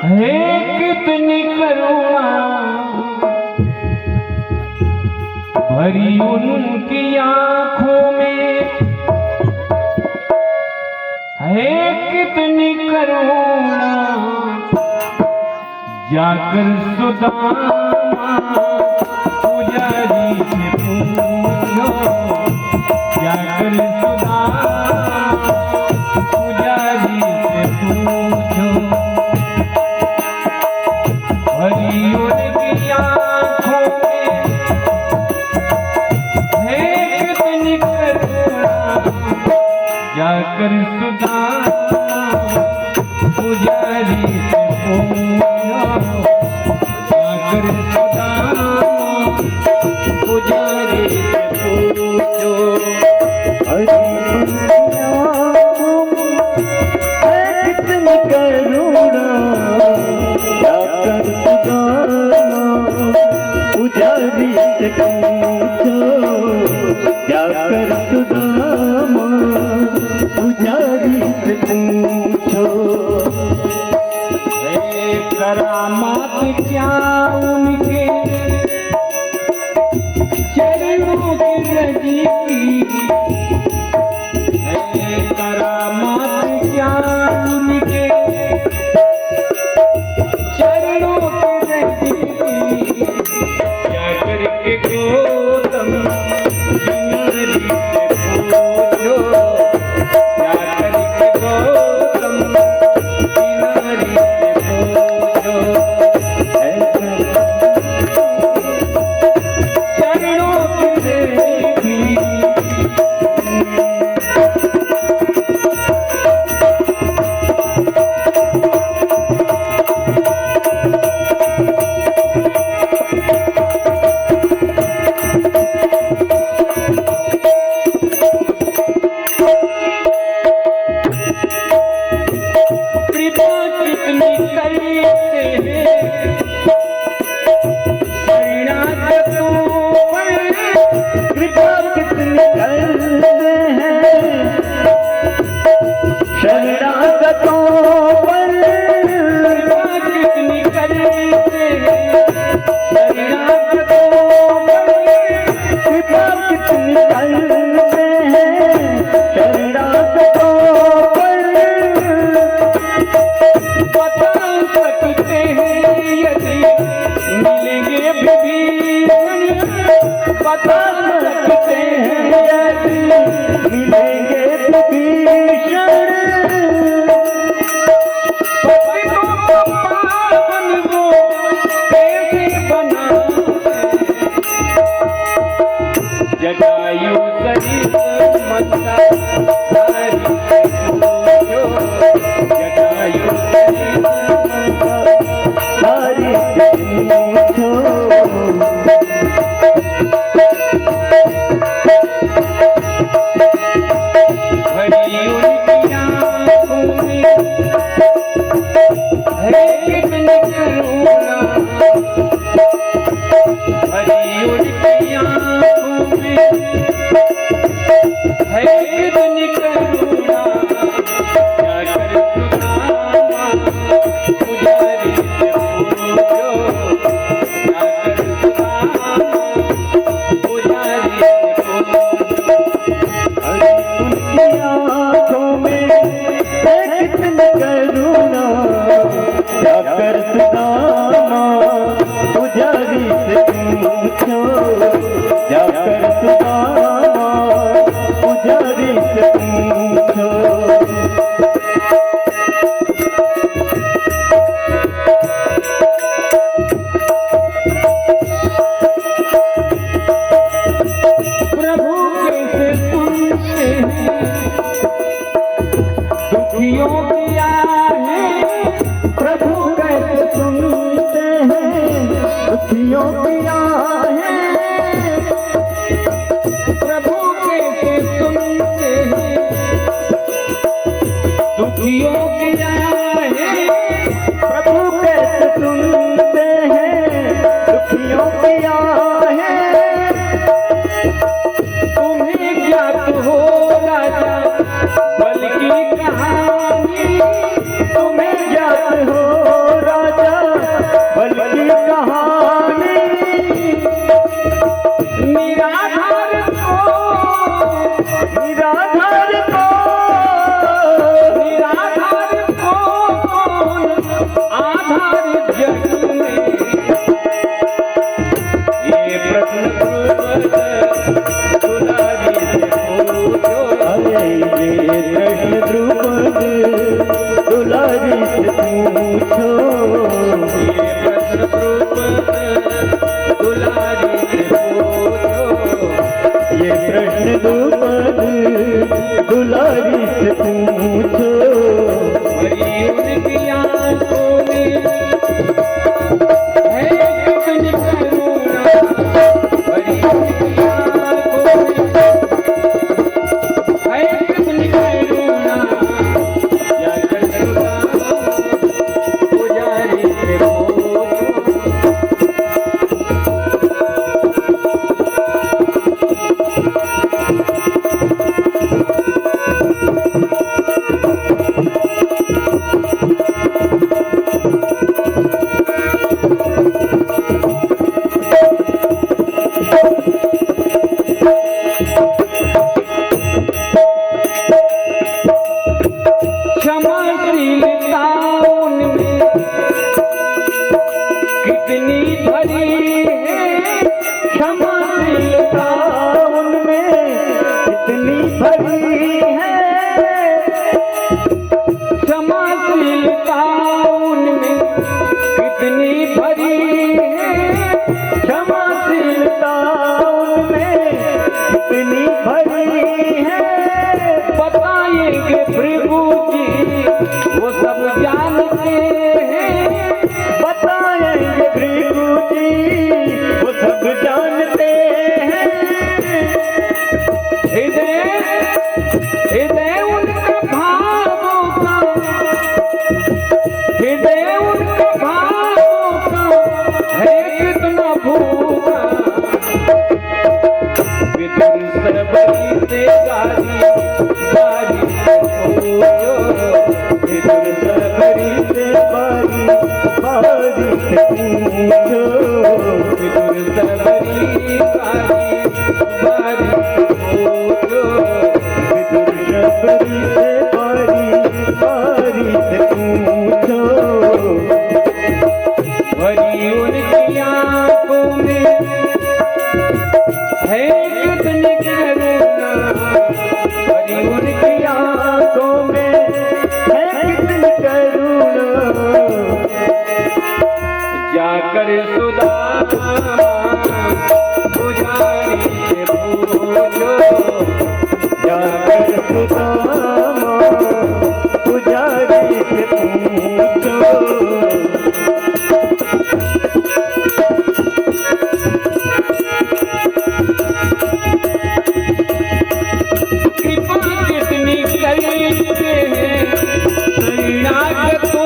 हे कितनी करुणा भरी उनकी आंखों में, है कितनी करुणा जाकर सुदामा पुजारी से पूछो, जाकर सुदामा पुजारी से पूछो। भरी उनकी आंखों में है कितनी करुणा जाकर सुदामा पुजारी से पूछो, जाकर सुदामा पुजारी से पूछो। कितनी करुणा जाकर सुदामा पुजारी से पूछो, जाकर सुदामा पुजारी से पूछो। करामात क्या उनके चरणों की रजी की, करामात क्या उनके चरणों की रजी की। क्या करके गौतम गिरधारी से पूछो, क्या करके गौतम गिरधारी से पूछो। चरणों की रजी कृपा कितनी करते हैं शरणागतों पर, कृपा कितनी करते हैं शरणागतों पर, कृपा कितनी करते हैं शरणागतों पर। कृपा कितनी करते हैं शरणागतों पर। बता सकते हैं यदि मिलेंगे विभीषण, बता सकते हैं यदि मिलेंगे विभीषण। पतितों को पावन वो कैसे बनाते, जटायु सहित मत्ता धारी से पूछो, जटायु सहित मत्ता धारी से पूछो। भरी उनकी आंखों में है कितनी करुणा, भरी उनकी आंखों में है कितनी करुणा जाकर सुदामा पुजारी से पूछो, जाकर सुदामा पुजारी से पूछो। उनकी आँखों में है कितनी करुणा जाकर सुदामा पुजारी से पूछो, जाकर सुदामा पुजारी से पूछो। प्रभु कैसे सुनते हैं दुखियों की आहें, प्रभु कैसे सुनते हैं दुखियों की आहें। प्रभु कैसे सुनते हैं दुखियों की आहें, प्रभु कैसे सुनते हैं दुखियों की आहें। तुम्हें ज्ञात हो राजा बल की कहानी, तुम्हें ज्ञात हो द्रुपद दुलारी से पूछो। ये प्रश्न द्रुपद दुलारी से पूछो। ये प्रश्न द्रुपद दुलारी से पूछो। भरी उनकी आंखों में है कितनी करुणा। भरी उनकी आंखों में है कितनी करुणा। जाकर सुनाओ पुजारी से पूछो। क्षमाशीलता उनमें कितनी भरी है। क्षमाशीलता उनमें कितनी भरी है। क्षमाशीलता उनमें कितनी भरी है। क्षमाशीलता उनमें कितनी भरी है। बताएंगे भृगु जी वो सब जानते हैं। बताएंगे भृगु जी वो सब जानते हैं। हृदय हृदय उनका भावों का हृदय उनका भावों का है कितना भूखा। विदुर सरबरी से गारी गारी पूछो। विदुर सरबरी से बारी बारी से पूछो। विदुर सरबरी गारी गारी पूछो। विदुर सरबरी से बारी बारी से पूछो। भरी उनकी आंखों में है कितनी करुणा। भरी उनकी आंखों में है कितनी करुणा। जाकर सुदामा पुजारी से पूछो। जाकर सुदामा पुजारी से पूछो। कृपा कितनी करते हैं शरणागतों